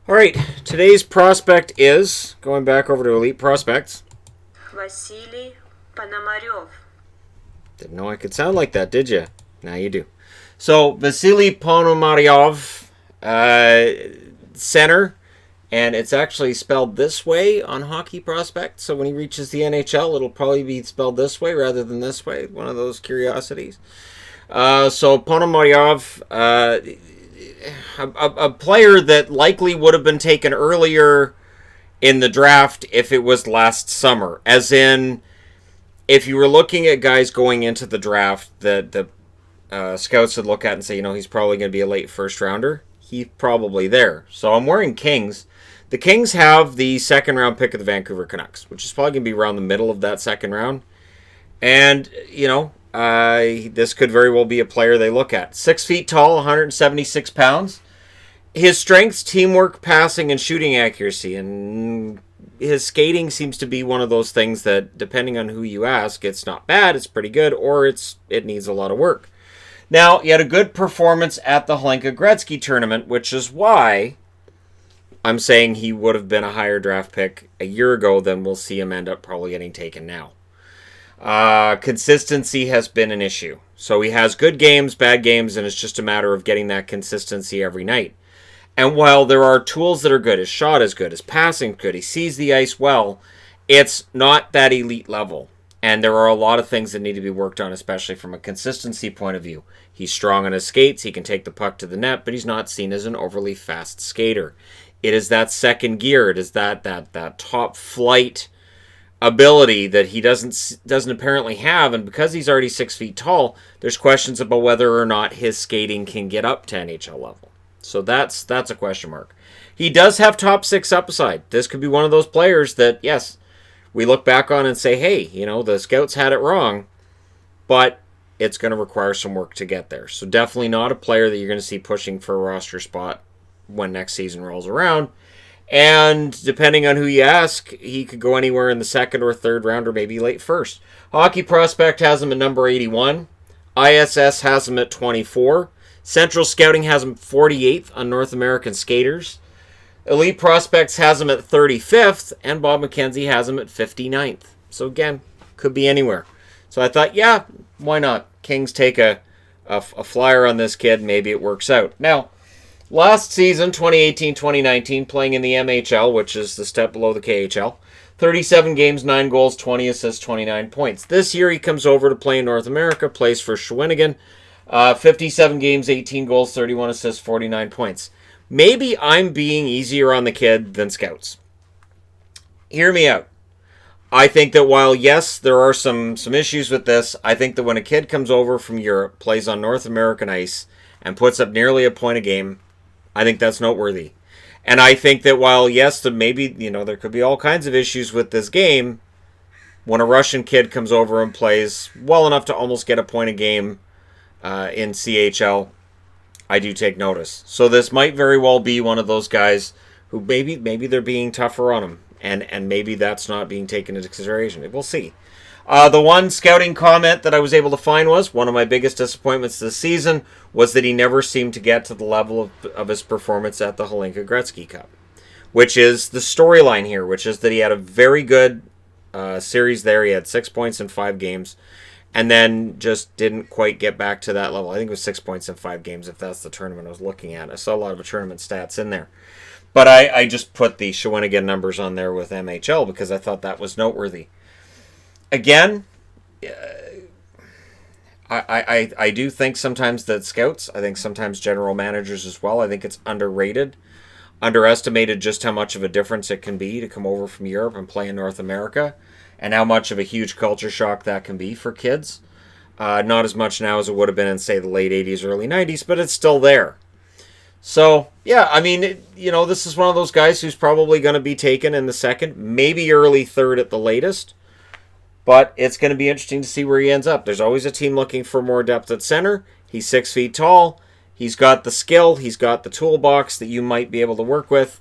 All right, today's prospect is, going back over to Elite Prospects. Vasili Ponomaryov. Didn't know I could sound like that, did you? Now you do. So, Vasili Ponomaryov, center, and it's actually spelled this way on Hockey Prospect. So when he reaches the NHL, it'll probably be spelled this way rather than this way. One of those curiosities. So Ponomaryov, a player that likely would have been taken earlier in the draft if it was last summer. As in, if you were looking at guys going into the draft that the scouts would look at and say, he's probably going to be a late first rounder, he's probably there. So I'm wearing Kings. The Kings have the second round pick of the Vancouver Canucks, which is probably going to be around the middle of that second round. And, this could very well be a player they look at. 6 feet tall, 176 pounds. His strengths, teamwork, passing, and shooting accuracy. And his skating seems to be one of those things that, depending on who you ask, it's not bad, it's pretty good, or it needs a lot of work. Now, he had a good performance at the Hlinka Gretzky tournament, which is why I'm saying he would have been a higher draft pick a year ago than we'll see him end up probably getting taken now. Consistency has been an issue. So he has good games, bad games, and it's just a matter of getting that consistency every night. And while there are tools that are good, his shot is good, his passing is good, he sees the ice well, it's not that elite level. And there are a lot of things that need to be worked on, especially from a consistency point of view. He's strong on his skates, he can take the puck to the net, but he's not seen as an overly fast skater. It is that second gear, it is that top flight ability that he doesn't apparently have, and because he's already 6 feet tall, there's questions about whether or not his skating can get up to NHL level. So that's a question mark. He does have top six upside. This could be one of those players that, yes, we look back on and say, hey, the scouts had it wrong, but it's going to require some work to get there. So definitely not a player that you're going to see pushing for a roster spot when next season rolls around. And depending on who you ask, he could go anywhere in the second or third round or maybe late first. Hockey Prospect has him at number 81. ISS has him at 24. Central Scouting has him 48th on North American Skaters. Elite Prospects has him at 35th, and Bob McKenzie has him at 59th. So again, could be anywhere. So I thought, yeah, why not? Kings take a flyer on this kid. Maybe it works out. Now, last season, 2018-2019, playing in the MHL, which is the step below the KHL. 37 games, 9 goals, 20 assists, 29 points. This year he comes over to play in North America, plays for Shawinigan. 57 games, 18 goals, 31 assists, 49 points. Maybe I'm being easier on the kid than scouts. Hear me out. I think that while, yes, there are some issues with this, I think that when a kid comes over from Europe, plays on North American ice, and puts up nearly a point a game, I think that's noteworthy. And I think that while, yes, maybe, there could be all kinds of issues with this game, when a Russian kid comes over and plays well enough to almost get a point a game in CHL, I do take notice. So this might very well be one of those guys who maybe they're being tougher on him, and maybe that's not being taken into consideration. We'll see. The one scouting comment that I was able to find was, one of my biggest disappointments this season was that he never seemed to get to the level of his performance at the Hlinka Gretzky Cup, which is the storyline here, which is that he had a very good series there. He had 6 points in 5 games, and then just didn't quite get back to that level. I think it was 6 points in 5 games, if that's the tournament I was looking at. I saw a lot of tournament stats in there. But I just put the Shawinigan numbers on there with MHL because I thought that was noteworthy. Again, I do think sometimes that scouts, I think sometimes general managers as well, I think it's underestimated just how much of a difference it can be to come over from Europe and play in North America, and how much of a huge culture shock that can be for kids. Not as much now as it would have been in, say, the late 80s, early 90s, but it's still there. So, yeah, I mean, this is one of those guys who's probably going to be taken in the second, maybe early third at the latest. But it's going to be interesting to see where he ends up. There's always a team looking for more depth at center. He's 6 feet tall. He's got the skill. He's got the toolbox that you might be able to work with.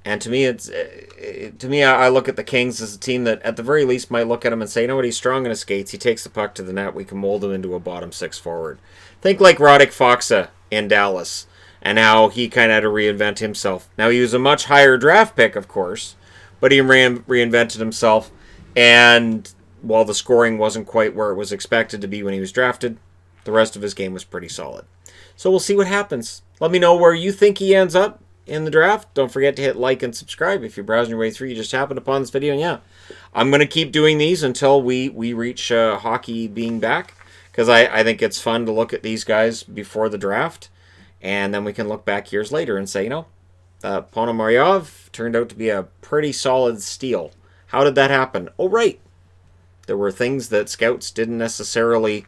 And to me, I look at the Kings as a team that at the very least might look at him and say, he's strong in his skates. He takes the puck to the net. We can mold him into a bottom six forward. Think like Radek Faksa in Dallas. and how he kind of had to reinvent himself. Now, he was a much higher draft pick, of course, but he reinvented himself, and while the scoring wasn't quite where it was expected to be when he was drafted, the rest of his game was pretty solid. So we'll see what happens. Let me know where you think he ends up in the draft. Don't forget to hit like and subscribe if you're browsing your way through. You just happened upon this video, and yeah, I'm going to keep doing these until we reach hockey being back, because I think it's fun to look at these guys before the draft, and then we can look back years later and say, Ponomaryov turned out to be a pretty solid steal. How did that happen? Oh, right. There were things that scouts didn't necessarily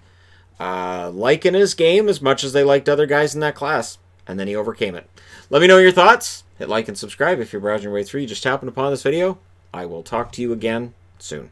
like in his game as much as they liked other guys in that class, and then he overcame it. Let me know your thoughts. Hit like and subscribe if you're browsing your way through. You just happened upon this video. I will talk to you again soon.